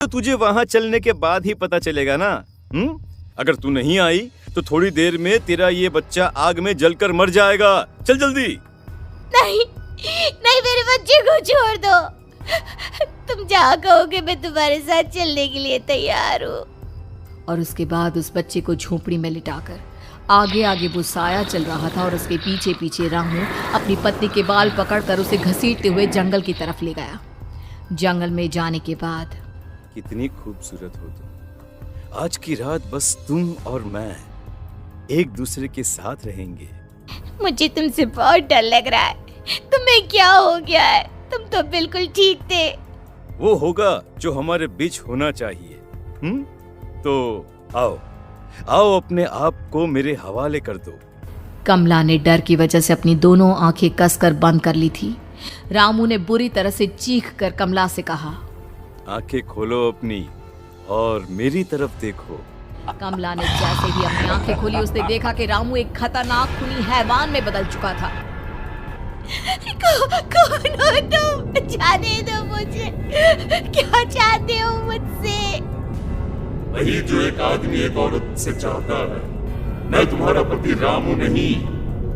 तो तुझे वहाँ चलने के बाद ही पता चलेगा ना। अगर तू नहीं आई तो थोड़ी देर में तेरा ये बच्चा आग में जलकर मर जाएगा। चल जल्दी। नहीं नहीं, मेरे बच्चे को छोड़ दो। तुम जहाँ कहोगे मैं तुम्हारे साथ चलने के लिए तैयार हूँ। और उसके बाद उस बच्चे को झोपड़ी में लिटाकर आगे आगे वो साया चल रहा था और उसके पीछे पीछे रामू अपनी पत्नी के बाल पकड़कर उसे घसीटते हुए जंगल की तरफ ले गया। जंगल में जाने के बाद कितनी खूबसूरत हो तुम। आज की रात बस तुम और मैं एक दूसरे के साथ रहेंगे। मुझे तुमसे बहुत डर लग रहा है। तुम्हें क्या हो गया है? तुम तो बिल्कुल ठीक थे। वो होगा जो हमारे बीच होना चाहिए। तो आओ आओ, अपने आप को मेरे हवाले कर दो। कमला ने डर की वजह से अपनी दोनों आंखें कसकर बंद कर ली थी। रामू ने बुरी तरह से चीख कर कमला से कहा, आंखें खोलो अपनी और मेरी तरफ देखो। कमला ने जैसे ही अपनी आंखें खोली उसने देखा कि रामू एक खतरनाक खूनी हैवान में बदल चुका था। कौन हो तुम? जाने दो मुझे। क्या चाहते हो मुझसे? वही जो एक आदमी एक औरत से चाहता है। मैं तुम्हारा पति रामू नहीं,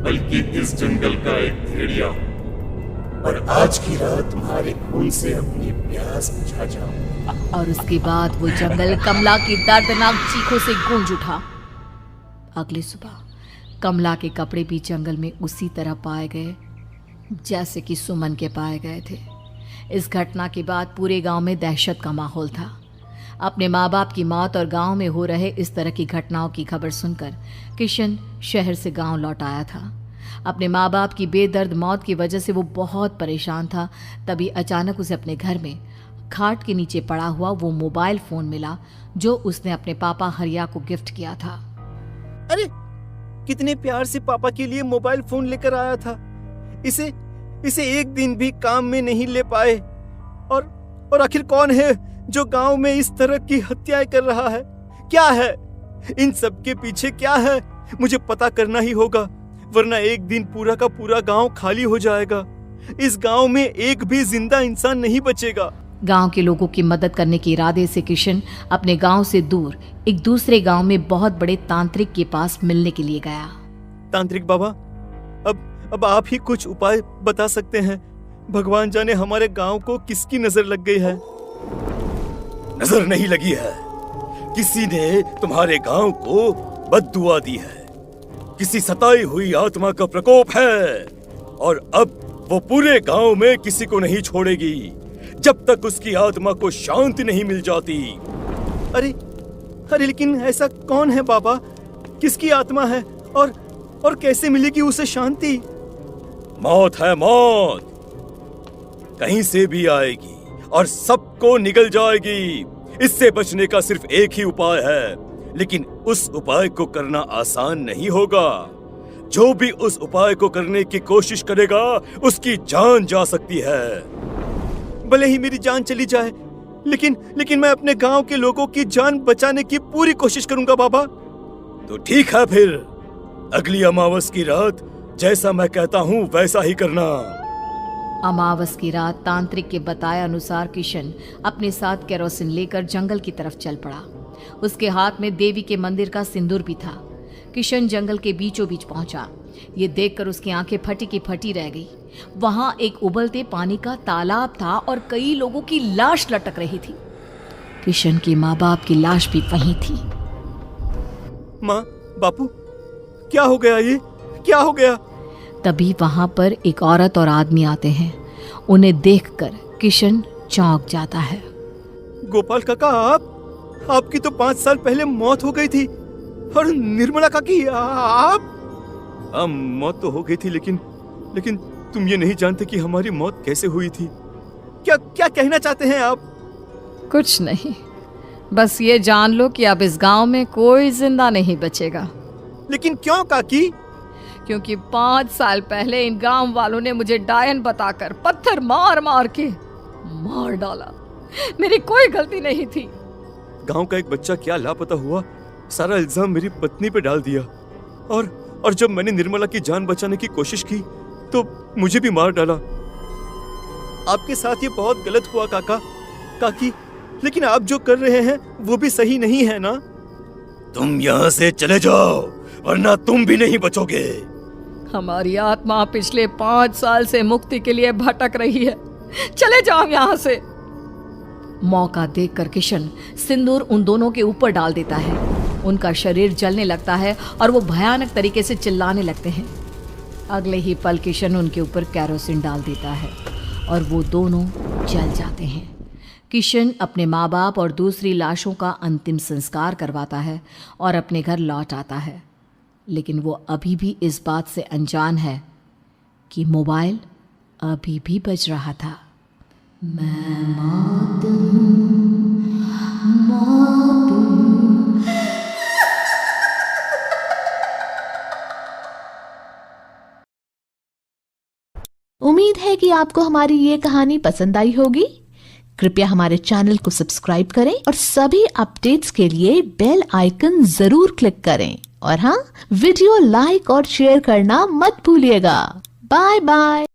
बल्कि इस जंगल का एक भेड़िया हूँ, और आज की रात तुम्हारे खून से अपनी प्यास बुझा जाऊं। और उसके बाद वो जंगल कमला की दर्दनाक चीखों से गूंज उठा। अगली सुबह कमला के कपड़े भी जंगल में उसी तरह पाए गए जैसे कि सुमन के पाए गए थे। इस घटना के बाद पूरे गांव में दहशत का माहौल था। अपने माँ बाप की मौत और गांव में हो रहे इस तरह की घटनाओं की खबर सुनकर किशन शहर से गांव लौट आया था। अपने माँ बाप की बेदर्द मौत की वजह से वो बहुत परेशान था। तभी अचानक उसे अपने घर में खाट के नीचे पड़ा हुआ वो मोबाइल फोन मिला जो उसने अपने पापा हरिया को गिफ्ट किया था। अरे कितने प्यार से पापा के लिए मोबाइल फोन लेकर आया था। इसे एक दिन भी काम में नहीं ले पाए। और आखिर कौन है जो गांव में इस तरह की हत्याएं कर रहा है? क्या है इन सब के पीछे? क्या है? मुझे पता करना ही होगा, वरना एक दिन पूरा का पूरा गांव खाली हो जाएगा। इस गांव में एक भी जिंदा इंसान नहीं बचेगा। गांव के लोगों की मदद करने के इरादे से किशन अपने गांव से दूर एक दूसरे गांव में बहुत बड़े तांत्रिक के पास मिलने के लिए गया। तांत्रिक बाबा, अब आप ही कुछ उपाय बता सकते हैं। भगवान जाने हमारे गांव को किसकी नजर लग गई है। नजर नहीं लगी है, किसी ने तुम्हारे गांव को बद्दुआ दी है। किसी सताई हुई आत्मा का प्रकोप है, और अब वो पूरे गांव में किसी को नहीं छोड़ेगी जब तक उसकी आत्मा को शांति नहीं मिल जाती। अरे लेकिन ऐसा कौन है बाबा? किसकी आत्मा है और कैसे मिलेगी उसे शांति? मौत है, मौत कहीं से भी आएगी और सबको निगल जाएगी। इससे बचने का सिर्फ एक ही उपाय है, लेकिन उस उपाय को करना आसान नहीं होगा। जो भी उस उपाय को करने की कोशिश करेगा उसकी जान जा सकती है। भले ही मेरी जान चली जाए, लेकिन मैं अपने गांव के लोगों की जान बचाने की पूरी कोशिश करूंगा बाबा। तो ठीक है, फिर अगली अमावस की रात जैसा मैं कहता हूँ वैसा ही करना। अमावस की रात तांत्रिक के बताए अनुसार किशन अपने साथ केरोसिन लेकर जंगल की तरफ चल पड़ा। उसके हाथ में देवी के मंदिर का सिंदूर भी था। किशन जंगल के बीचों बीच पहुंचा। ये देखकर उसकी आंखें फटी की फटी रह गई। वहां एक उबलते पानी का तालाब था और कई लोगों की लाश लटक रही थी। किशन के माँ बाप की लाश भी वहीं थी। माँ, बापू, क्या हो गया? ये क्या हो गया? तभी वहां पर एक औरत और आदमी आते हैं। उन्हें देखकर किशन चौंक जाता है। गोपाल काका, आपकी तो 5 साल पहले मौत हो गई थी। और निर्मला काकी, आप? मौत तो हो गई थी, लेकिन तुम ये नहीं जानते कि हमारी मौत कैसे हुई थी। क्या कहना चाहते हैं आप? कुछ नहीं, बस ये जान लो कि अब इस गांव में कोई जिंदा नहीं बचेगा। लेकिन क्यों काकी? क्योंकि 5 साल पहले इन गांव वालों ने मुझे डायन बताकर पत्थर मार मार के मार डाला। मेरी कोई गलती नहीं थी। गांव का एक बच्चा क्या लापता हुआ, सारा इल्जाम मेरी पत्नी पे डाल दिया। और जब मैंने निर्मला की जान बचाने की कोशिश की तो मुझे भी मार डाला। आपके साथ ये बहुत गलत हुआ काका। काकी, लेकिन आप जो कर रहे हैं वो भी सही नहीं है ना? तुम यहाँ से चले जाओ वरना तुम भी नहीं बचोगे। हमारी आत्मा पिछले 5 साल से मुक्ति के लिए भटक रही है, चले जाओ यहाँ से। मौका देखकर किशन सिंदूर उन दोनों के ऊपर डाल देता है। उनका शरीर जलने लगता है और वो भयानक तरीके से चिल्लाने लगते हैं। अगले ही पल किशन उनके ऊपर कैरोसिन डाल देता है और वो दोनों जल जाते हैं। किशन अपने माँ बाप और दूसरी लाशों का अंतिम संस्कार करवाता है और अपने घर लौट आता है, लेकिन वो अभी भी इस बात से अनजान है कि मोबाइल अभी भी बज रहा था। मैं मौत हूँ, मौत हूँ। उम्मीद है कि आपको हमारी ये कहानी पसंद आई होगी। कृपया हमारे चैनल को सब्सक्राइब करें और सभी अपडेट्स के लिए बेल आइकन जरूर क्लिक करें। और हाँ, वीडियो लाइक और शेयर करना मत भूलिएगा। Bye bye.